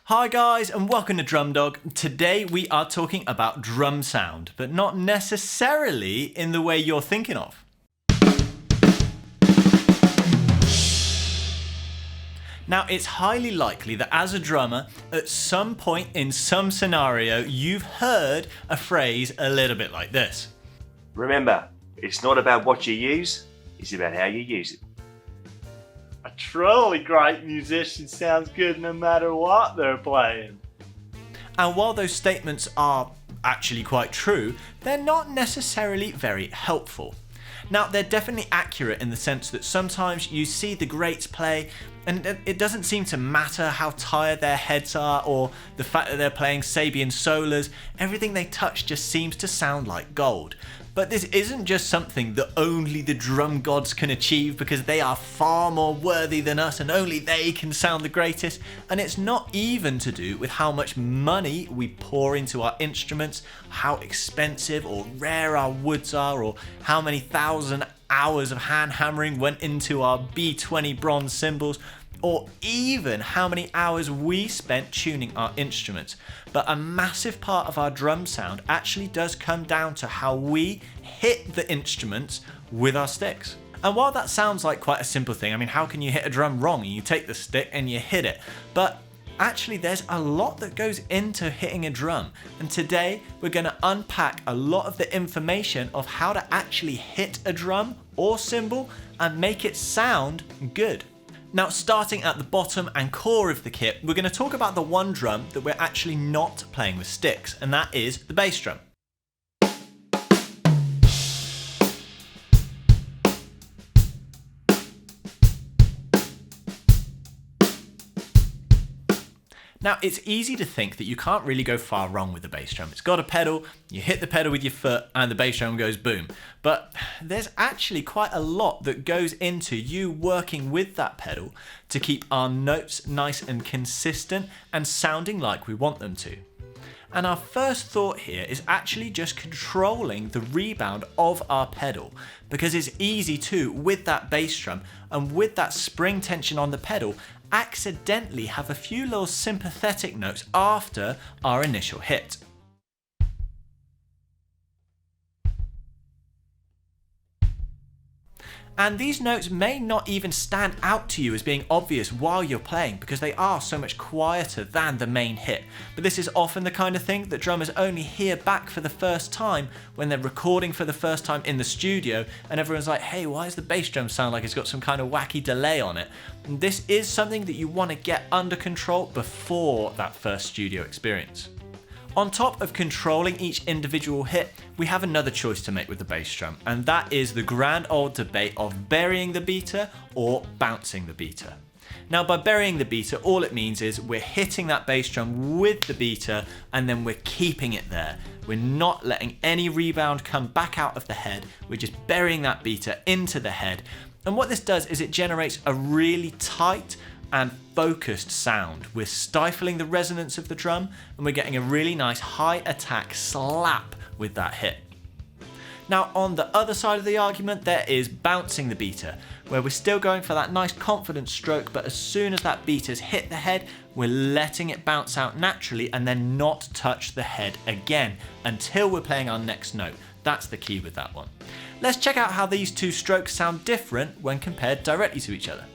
Hi guys and welcome to Drum Dog. Today we are talking about drum sound, but not necessarily in the way you're thinking of. Now it's highly likely that as a drummer, at some point in some scenario, you've heard a phrase a little bit like this. Remember, it's not about what you use, it's about how you use it. A truly great musician sounds good no matter what they're playing. And while those statements are actually quite true, they're not necessarily very helpful. Now, they're definitely accurate in the sense that sometimes you see the greats play and it doesn't seem to matter how tired their heads are or the fact that they're playing Sabian solas. Everything they touch just seems to sound like gold. But this isn't just something that only the drum gods can achieve because they are far more worthy than us and only they can sound the greatest. And it's not even to do with how much money we pour into our instruments, how expensive or rare our woods are, or how many thousand hours of hand hammering went into our B20 bronze cymbals, or even how many hours we spent tuning our instruments. But a massive part of our drum sound actually does come down to how we hit the instruments with our sticks. And while that sounds like quite a simple thing, I mean, how can you hit a drum wrong? You take the stick and you hit it. But actually there's a lot that goes into hitting a drum. And today we're going to unpack a lot of the information of how to actually hit a drum or cymbal and make it sound good. Now, starting at the bottom and core of the kit, we're going to talk about the one drum that we're actually not playing with sticks, and that is the bass drum. Now, it's easy to think that you can't really go far wrong with the bass drum. It's got a pedal, you hit the pedal with your foot, and the bass drum goes boom. But there's actually quite a lot that goes into you working with that pedal to keep our notes nice and consistent and sounding like we want them to. And our first thought here is actually just controlling the rebound of our pedal, because it's easy to, with that bass drum and with that spring tension on the pedal, accidentally have a few little sympathetic notes after our initial hit. And these notes may not even stand out to you as being obvious while you're playing because they are so much quieter than the main hit. But this is often the kind of thing that drummers only hear back for the first time when they're recording for the first time in the studio and everyone's like, hey, why does the bass drum sound like it's got some kind of wacky delay on it? And this is something that you want to get under control before that first studio experience. On top of controlling each individual hit, we have another choice to make with the bass drum, and that is the grand old debate of burying the beater or bouncing the beater. Now, by burying the beater, all it means is we're hitting that bass drum with the beater and then we're keeping it there. We're not letting any rebound come back out of the head, we're just burying that beater into the head. And what this does is it generates a really tight and focused sound. We're stifling the resonance of the drum and we're getting a really nice high attack slap with that hit. Now, on the other side of the argument, there is bouncing the beater, where we're still going for that nice confident stroke, but as soon as that beater's hit the head, we're letting it bounce out naturally and then not touch the head again until we're playing our next note. That's the key with that one. Let's check out how these two strokes sound different when compared directly to each other.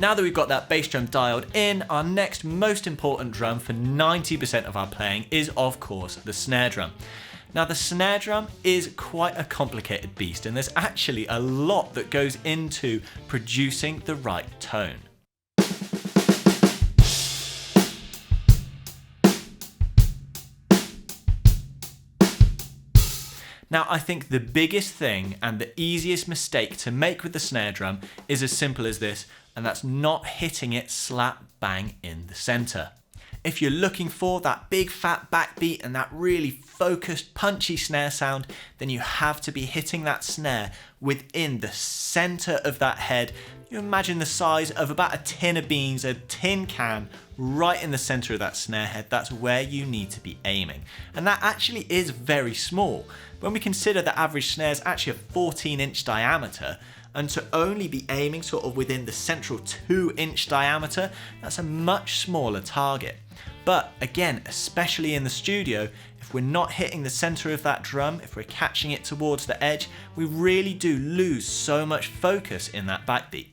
Now that we've got that bass drum dialed in, our next most important drum for 90% of our playing is, of course, the snare drum. Now, the snare drum is quite a complicated beast, and there's actually a lot that goes into producing the right tone. Now, I think the biggest thing and the easiest mistake to make with the snare drum is as simple as this, and that's not hitting it slap bang in the center. If you're looking for that big fat backbeat and that really focused punchy snare sound, then you have to be hitting that snare within the center of that head. You imagine the size of about a tin of beans, a tin can, right in the center of that snare head. That's where you need to be aiming. And that actually is very small. When we consider the average snare is actually a 14-inch diameter, and to only be aiming sort of within the central 2-inch diameter, that's a much smaller target. But again, especially in the studio, if we're not hitting the center of that drum, if we're catching it towards the edge, we really do lose so much focus in that backbeat.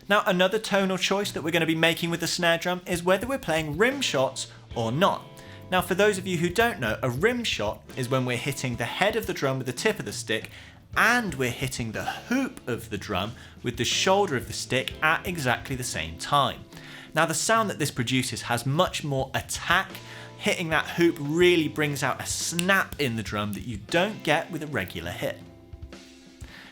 Now, another tonal choice that we're going to be making with the snare drum is whether we're playing rim shots or not. Now, for those of you who don't know, a rim shot is when we're hitting the head of the drum with the tip of the stick and we're hitting the hoop of the drum with the shoulder of the stick at exactly the same time. Now, the sound that this produces has much more attack. Hitting that hoop really brings out a snap in the drum that you don't get with a regular hit.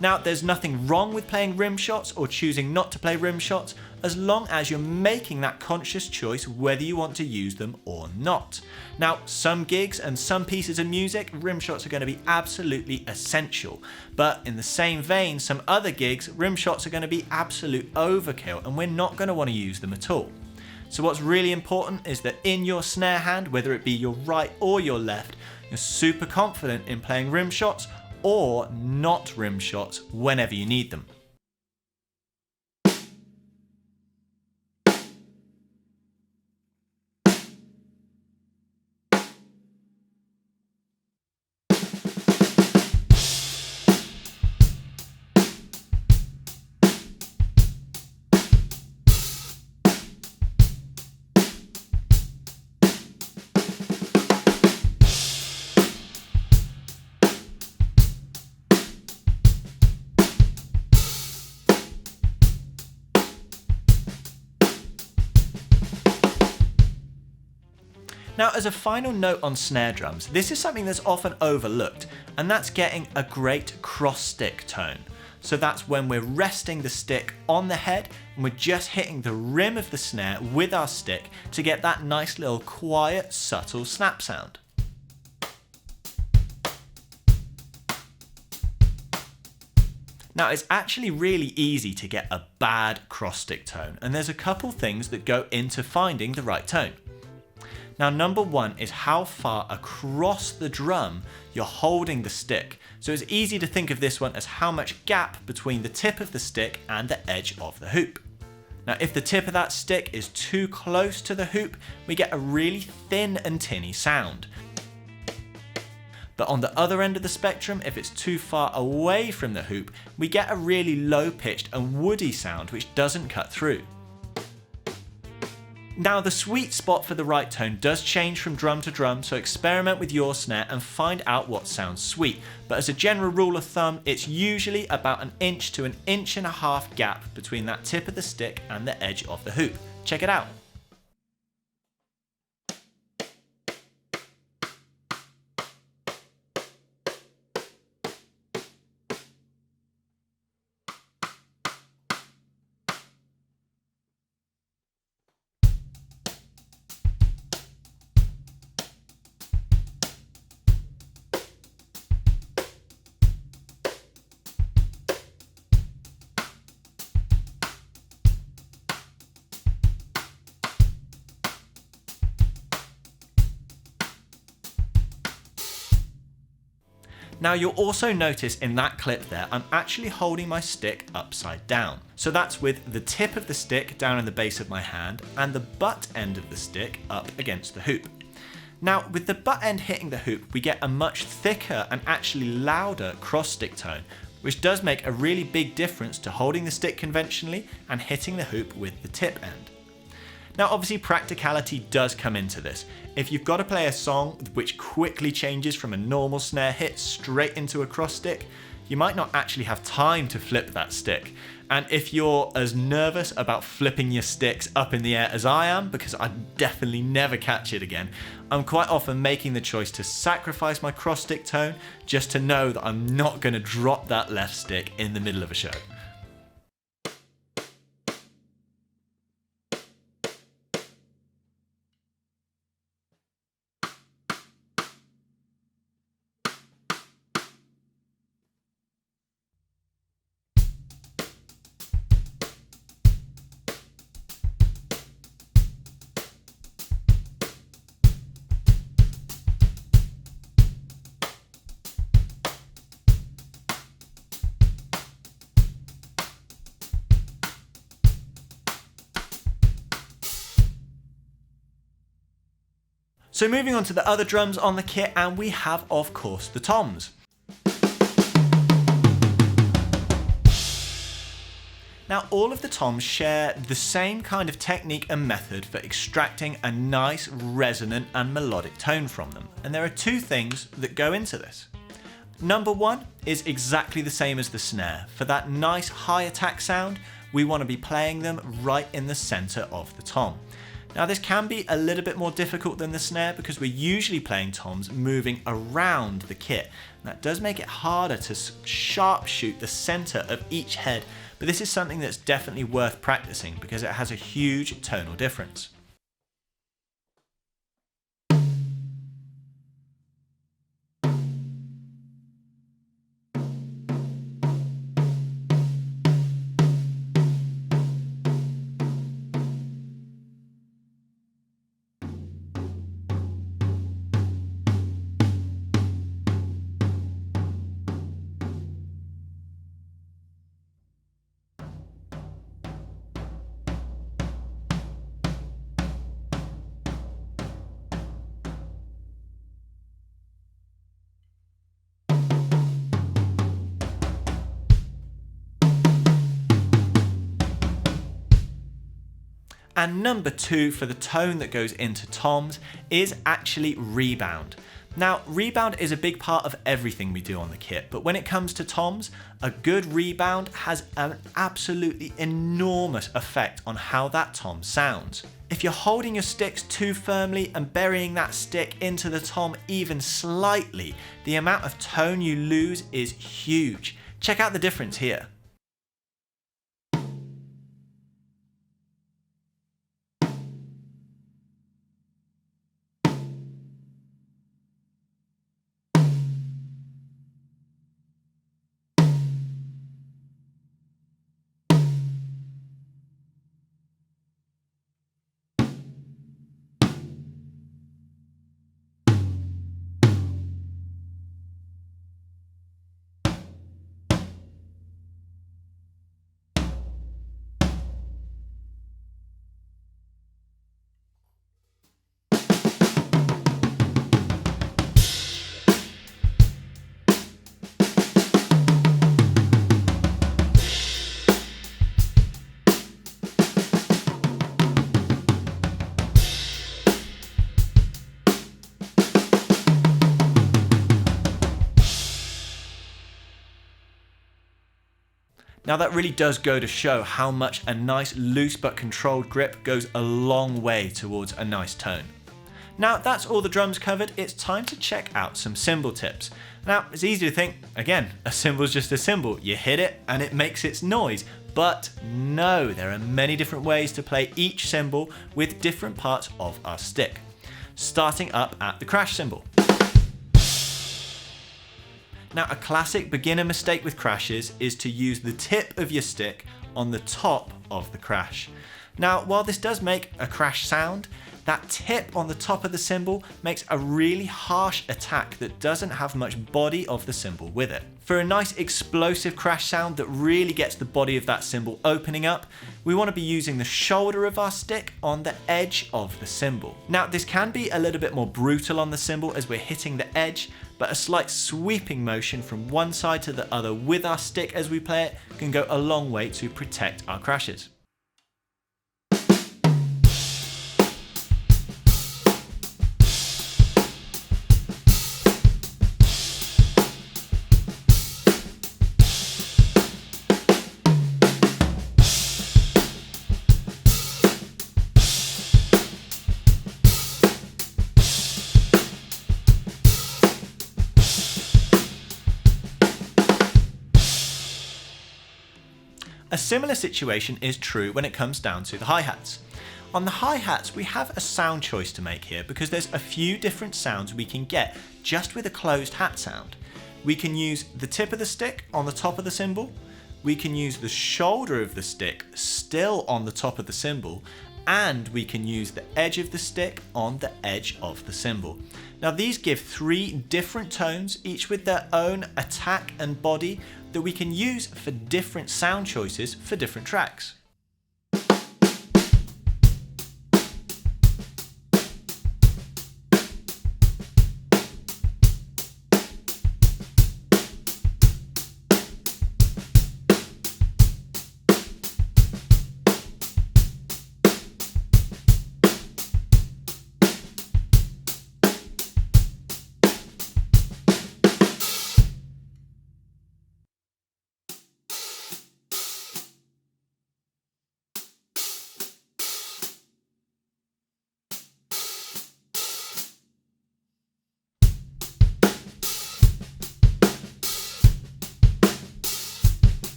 Now, there's nothing wrong with playing rim shots or choosing not to play rim shots as long as you're making that conscious choice whether you want to use them or not. Now, some gigs and some pieces of music, rim shots are going to be absolutely essential. But in the same vein, some other gigs, rim shots are going to be absolute overkill and we're not going to want to use them at all. So what's really important is that in your snare hand, whether it be your right or your left, you're super confident in playing rim shots or not rim shots whenever you need them. Now, as a final note on snare drums, this is something that's often overlooked, and that's getting a great cross stick tone. So that's when we're resting the stick on the head and we're just hitting the rim of the snare with our stick to get that nice little quiet, subtle snap sound. Now, it's actually really easy to get a bad cross stick tone, and there's a couple things that go into finding the right tone. Now, number one is how far across the drum you're holding the stick. So it's easy to think of this one as how much gap between the tip of the stick and the edge of the hoop. Now, if the tip of that stick is too close to the hoop, we get a really thin and tinny sound. But on the other end of the spectrum, if it's too far away from the hoop, we get a really low-pitched and woody sound which doesn't cut through. Now, the sweet spot for the right tone does change from drum to drum, so experiment with your snare and find out what sounds sweet. But as a general rule of thumb, it's usually about 1 inch to 1.5 inch gap between that tip of the stick and the edge of the hoop. Check it out. Now, you'll also notice in that clip there, I'm actually holding my stick upside down. So that's with the tip of the stick down in the base of my hand and the butt end of the stick up against the hoop. Now, with the butt end hitting the hoop, we get a much thicker and actually louder cross stick tone, which does make a really big difference to holding the stick conventionally and hitting the hoop with the tip end. Now, obviously practicality does come into this. If you've got to play a song which quickly changes from a normal snare hit straight into a cross stick, you might not actually have time to flip that stick. And if you're as nervous about flipping your sticks up in the air as I am, because I'd definitely never catch it again, I'm quite often making the choice to sacrifice my cross stick tone just to know that I'm not going to drop that left stick in the middle of a show. So moving on to the other drums on the kit, and we have, of course, the toms. Now, all of the toms share the same kind of technique and method for extracting a nice resonant and melodic tone from them, and there are two things that go into this. Number one is exactly the same as the snare. For that nice high attack sound, we want to be playing them right in the center of the tom. Now, this can be a little bit more difficult than the snare because we're usually playing toms moving around the kit. And that does make it harder to sharp shoot the center of each head, but this is something that's definitely worth practicing because it has a huge tonal difference. And number two for the tone that goes into toms is actually rebound. Now, rebound is a big part of everything we do on the kit, but when it comes to toms, a good rebound has an absolutely enormous effect on how that tom sounds. If you're holding your sticks too firmly and burying that stick into the tom even slightly, the amount of tone you lose is huge. Check out the difference here. Now that really does go to show how much a nice loose but controlled grip goes a long way towards a nice tone. Now that's all the drums covered, it's time to check out some cymbal tips. Now it's easy to think, again, a cymbal's just a cymbal, you hit it and it makes its noise. But no, there are many different ways to play each cymbal with different parts of our stick. Starting up at the crash cymbal. Now, a classic beginner mistake with crashes is to use the tip of your stick on the top of the crash. Now, while this does make a crash sound, that tip on the top of the cymbal makes a really harsh attack that doesn't have much body of the cymbal with it. For a nice explosive crash sound that really gets the body of that cymbal opening up, we want to be using the shoulder of our stick on the edge of the cymbal. Now, this can be a little bit more brutal on the cymbal as we're hitting the edge, but a slight sweeping motion from one side to the other with our stick as we play it can go a long way to protect our crashes. A similar situation is true when it comes down to the hi-hats. On the hi-hats, we have a sound choice to make here because there's a few different sounds we can get just with a closed hat sound. We can use the tip of the stick on the top of the cymbal, we can use the shoulder of the stick still on the top of the cymbal, and we can use the edge of the stick on the edge of the cymbal. Now these give 3 different tones, each with their own attack and body that we can use for different sound choices for different tracks.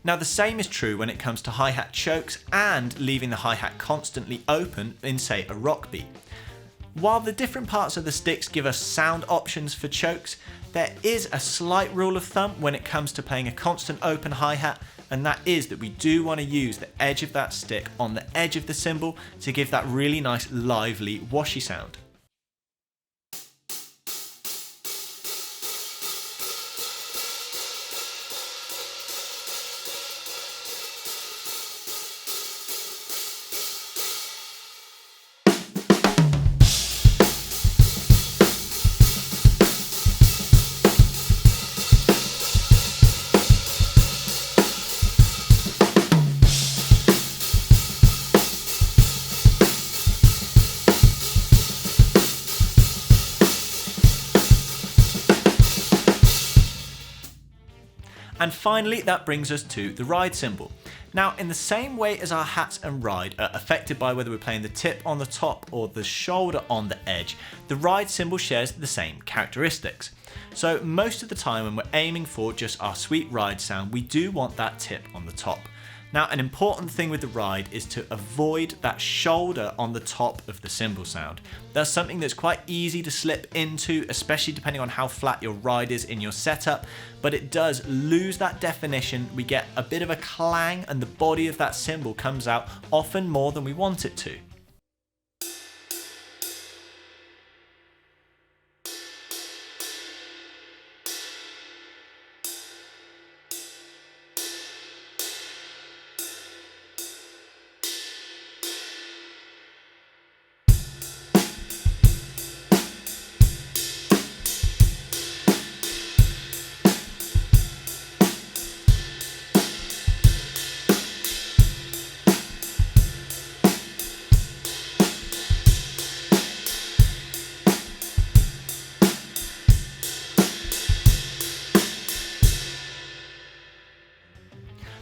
Now the same is true when it comes to hi-hat chokes and leaving the hi-hat constantly open in, say, a rock beat. While the different parts of the sticks give us sound options for chokes, there is a slight rule of thumb when it comes to playing a constant open hi-hat, and that is that we do want to use the edge of that stick on the edge of the cymbal to give that really nice lively washy sound. And finally, that brings us to the ride cymbal. Now, in the same way as our hats and ride are affected by whether we're playing the tip on the top or the shoulder on the edge, the ride cymbal shares the same characteristics. So most of the time when we're aiming for just our sweet ride sound, we do want that tip on the top. Now, an important thing with the ride is to avoid that shoulder on the top of the cymbal sound. That's something that's quite easy to slip into, especially depending on how flat your ride is in your setup, but it does lose that definition. We get a bit of a clang and the body of that cymbal comes out often more than we want it to.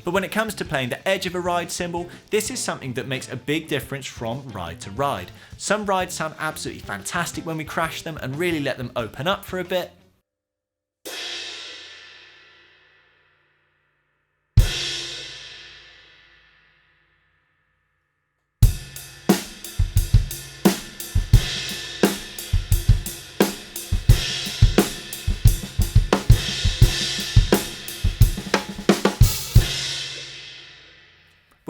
But when it comes to playing the edge of a ride cymbal, this is something that makes a big difference from ride to ride. Some rides sound absolutely fantastic when we crash them and really let them open up for a bit.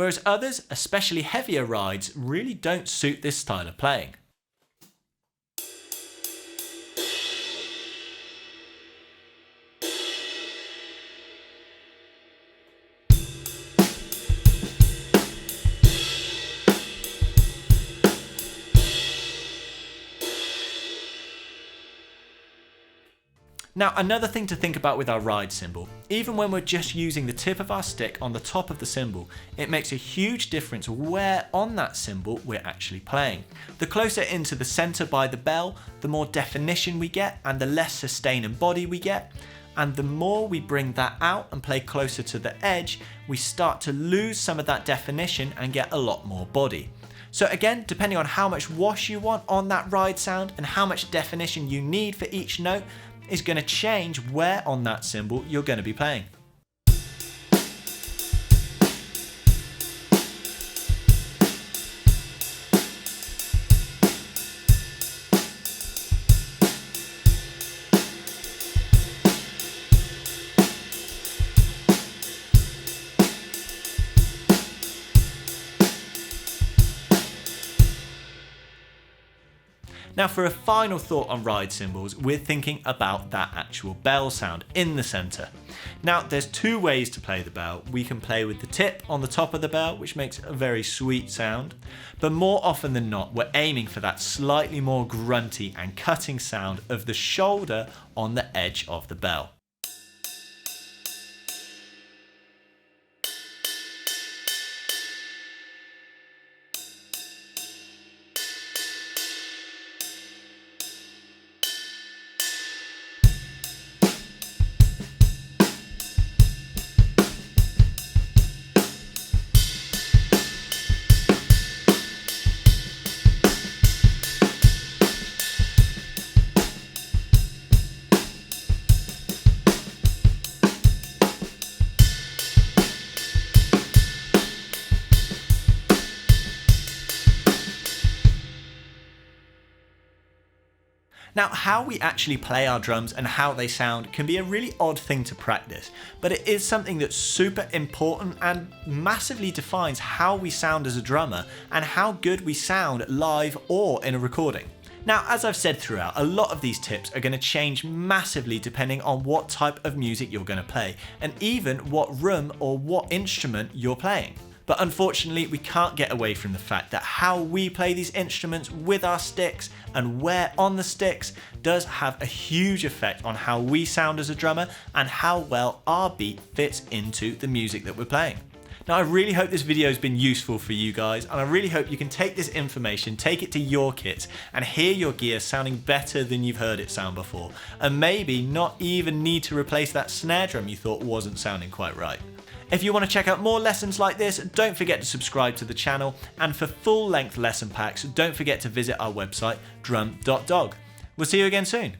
whereas others, especially heavier rides, really don't suit this style of playing. Now, another thing to think about with our ride cymbal, even when we're just using the tip of our stick on the top of the cymbal, it makes a huge difference where on that cymbal we're actually playing. The closer into the center by the bell, the more definition we get and the less sustain and body we get. And the more we bring that out and play closer to the edge, we start to lose some of that definition and get a lot more body. So again, depending on how much wash you want on that ride sound and how much definition you need for each note, is going to change where on that cymbal you're going to be playing. Now for a final thought on ride cymbals, we're thinking about that actual bell sound in the center. Now there's two ways to play the bell. We can play with the tip on the top of the bell, which makes a very sweet sound, but more often than not, we're aiming for that slightly more grunty and cutting sound of the shoulder on the edge of the bell. Now, how we actually play our drums and how they sound can be a really odd thing to practice, but it is something that's super important and massively defines how we sound as a drummer and how good we sound live or in a recording. Now, as I've said throughout, a lot of these tips are going to change massively depending on what type of music you're going to play, and even what room or what instrument you're playing. But unfortunately, we can't get away from the fact that how we play these instruments with our sticks and where on the sticks does have a huge effect on how we sound as a drummer and how well our beat fits into the music that we're playing. Now, I really hope this video has been useful for you guys, and I really hope you can take this information, take it to your kits, and hear your gear sounding better than you've heard it sound before, and maybe not even need to replace that snare drum you thought wasn't sounding quite right. If you want to check out more lessons like this, don't forget to subscribe to the channel, and for full-length lesson packs, don't forget to visit our website, drum.dog. We'll see you again soon.